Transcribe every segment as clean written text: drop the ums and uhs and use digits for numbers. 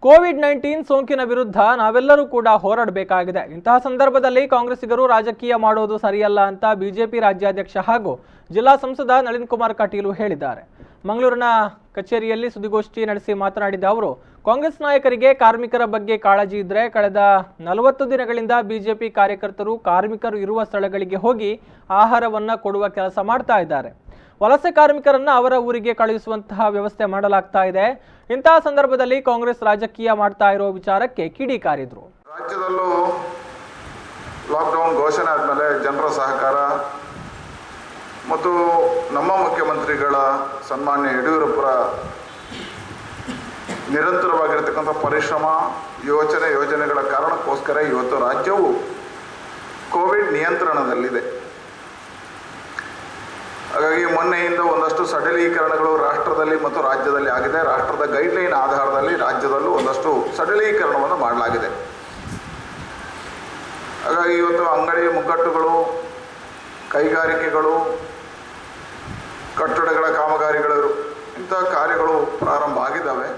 COVID-19 ಸೋಂಕಿನ ವಿರುದ್ಧ ನಾವೆಲ್ಲರೂ ಕೂಡ ಹೋರಾಡಬೇಕಾಗಿದೆ. ಇಂತಹ ಸಂದರ್ಭದಲ್ಲಿ ಕಾಂಗ್ರೆಸ್ಸಿಗರು ರಾಜಕೀಯ ಮಾಡೋದು ಸರಿಯಲ್ಲ ಅಂತ ಬಿಜೆಪಿ ರಾಜ್ಯಾಧ್ಯಕ್ಷ ಹಾಗೂ ಜಿಲ್ಲಾ ಸಂಸದ ನಳಿನ್ ಕುಮಾರ್ ಕಟೀಲ್ ಹೇಳಿದ್ದಾರೆ. ಮಂಗಳೂರಿನ ಕಚೇರಿಯಲ್ಲಿ ಸುದ್ದಿಗೋಷ್ಠಿ ನಡೆಸಿ ಮಾತನಾಡಿದ ಅವರು, ಕಾಂಗ್ರೆಸ್ ನಾಯಕರಿಗೆ ಕಾರ್ಮಿಕರ ಬಗ್ಗೆ ಕಾಳಜಿ ಇದ್ರೆ ಕಳೆದ 40 ದಿನಗಳಿಂದ ಬಿಜೆಪಿ ಕಾರ್ಯಕರ್ತರು ಕಾರ್ಮಿಕರು ಇರುವ ಸ್ಥಳಗಳಿಗೆ ಹೋಗಿ ಆಹಾರವನ್ನ ಕೊಡುವ ಕೆಲಸ ಮಾಡ್ತಾ ಇದ್ದಾರೆ. ವಲಸೆ ಕಾರ್ಮಿಕರನ್ನ ಅವರ ಊರಿಗೆ ಕಳುಹಿಸುವಂತಹ ವ್ಯವಸ್ಥೆ ಮಾಡಲಾಗ್ತಾ ಇದೆ. ಇಂತಹ ಸಂದರ್ಭದಲ್ಲಿ ಕಾಂಗ್ರೆಸ್ ರಾಜಕೀಯ ಮಾಡ್ತಾ ಇರೋ ವಿಚಾರಕ್ಕೆ ಕಿಡಿಕಾರಿದ್ರು. ರಾಜ್ಯದಲ್ಲೂ ಲಾಕ್ಡೌನ್ ಘೋಷಣೆ ಆದಮೇಲೆ ಜನರ ಸಹಕಾರ ಮತ್ತು ನಮ್ಮ ಮುಖ್ಯಮಂತ್ರಿಗಳ ಸನ್ಮಾನ್ಯ ಯಡಿಯೂರಪ್ಪರ ನಿರಂತರವಾಗಿರತಕ್ಕಂಥ ಪರಿಶ್ರಮ ಯೋಜನೆಗಳ ಕಾರಣಕ್ಕೋಸ್ಕರ ಇವತ್ತು ರಾಜ್ಯವು ಕೋವಿಡ್ ನಿಯಂತ್ರಣದಲ್ಲಿದೆ. ಹಾಗಾಗಿ ಮೊನ್ನೆಯಿಂದ ಒಂದಷ್ಟು ಸಡಿಲೀಕರಣಗಳು ರಾಷ್ಟ್ರದಲ್ಲಿ ಮತ್ತು ರಾಜ್ಯದಲ್ಲಿ ಆಗಿದೆ. ರಾಷ್ಟ್ರದ ಗೈಡ್ಲೈನ್ ಆಧಾರದಲ್ಲಿ ರಾಜ್ಯದಲ್ಲೂ ಒಂದಷ್ಟು ಸಡಿಲೀಕರಣವನ್ನು ಮಾಡಲಾಗಿದೆ. ಹಾಗಾಗಿ ಇವತ್ತು ಅಂಗಡಿ ಮುಗ್ಗಟ್ಟುಗಳು, ಕೈಗಾರಿಕೆಗಳು, ಕಟ್ಟಡಗಳ ಕಾಮಗಾರಿಗಳು ಇಂತಹ ಕಾರ್ಯಗಳು ಪ್ರಾರಂಭ ಆಗಿದ್ದಾವೆ.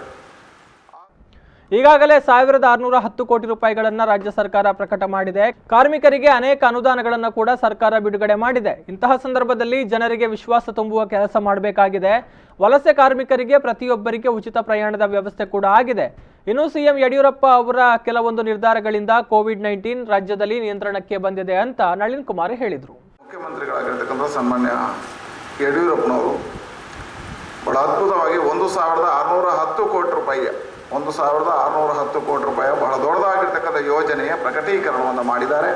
ಈಗಾಗಲೇ 1610 ಕೋಟಿ ರೂಪಾಯಿಗಳನ್ನು ರಾಜ್ಯ ಸರ್ಕಾರ ಪ್ರಕಟ ಮಾಡಿದೆ. ಕಾರ್ಮಿಕರಿಗೆ ಅನೇಕ ಅನುದಾನಗಳನ್ನು ಕೂಡ ಸರ್ಕಾರ ಬಿಡುಗಡೆ ಮಾಡಿದೆ. ಇಂತಹ ಸಂದರ್ಭದಲ್ಲಿ ಜನರಿಗೆ ವಿಶ್ವಾಸ ತುಂಬುವ ಕೆಲಸ ಮಾಡಬೇಕಾಗಿದೆ. ವಲಸೆ ಕಾರ್ಮಿಕರಿಗೆ ಪ್ರತಿಯೊಬ್ಬರಿಗೆ ಉಚಿತ ಪ್ರಯಾಣದ ವ್ಯವಸ್ಥೆ ಕೂಡ ಆಗಿದೆ. ಇನ್ನು ಸಿಎಂ ಯಡಿಯೂರಪ್ಪ ಅವರ ಕೆಲವೊಂದು ನಿರ್ಧಾರಗಳಿಂದ ಕೋವಿಡ್-19 ರಾಜ್ಯದಲ್ಲಿ ನಿಯಂತ್ರಣಕ್ಕೆ ಬಂದಿದೆ ಅಂತ ನಳಿನ್ ಕುಮಾರ್ ಹೇಳಿದರು. ಮುಖ್ಯಮಂತ್ರಿಗಳಾಗಿರ್ತಕ್ಕಂಥ ಸನ್ಮಾನ್ಯ ಯಡಿಯೂರಪ್ಪನವರು ಬಹಳ ಅದ್ಭುತವಾಗಿ 1610 ಕೋಟಿ ರೂಪಾಯಿ 1610 ಕೋಟಿ ರೂಪಾಯಿ ಬಹಳ ದೊಡ್ಡದಾಗಿರ್ತಕ್ಕಂಥ ಯೋಜನೆಯ ಪ್ರಕಟೀಕರಣವನ್ನು ಮಾಡಿದ್ದಾರೆ.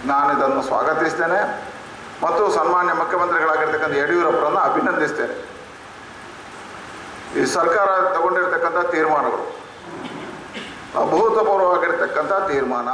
ನಾನು ಇದನ್ನು ಸ್ವಾಗತಿಸ್ತೇನೆ ಮತ್ತು ಸನ್ಮಾನ್ಯ ಮುಖ್ಯಮಂತ್ರಿಗಳಾಗಿರ್ತಕ್ಕಂಥ ಯಡಿಯೂರಪ್ಪರನ್ನು ಅಭಿನಂದಿಸ್ತೇನೆ. ಈ ಸರ್ಕಾರ ತಗೊಂಡಿರ್ತಕ್ಕಂಥ ತೀರ್ಮಾನಗಳು ಅಭೂತಪೂರ್ವವಾಗಿರ್ತಕ್ಕಂಥ ತೀರ್ಮಾನ.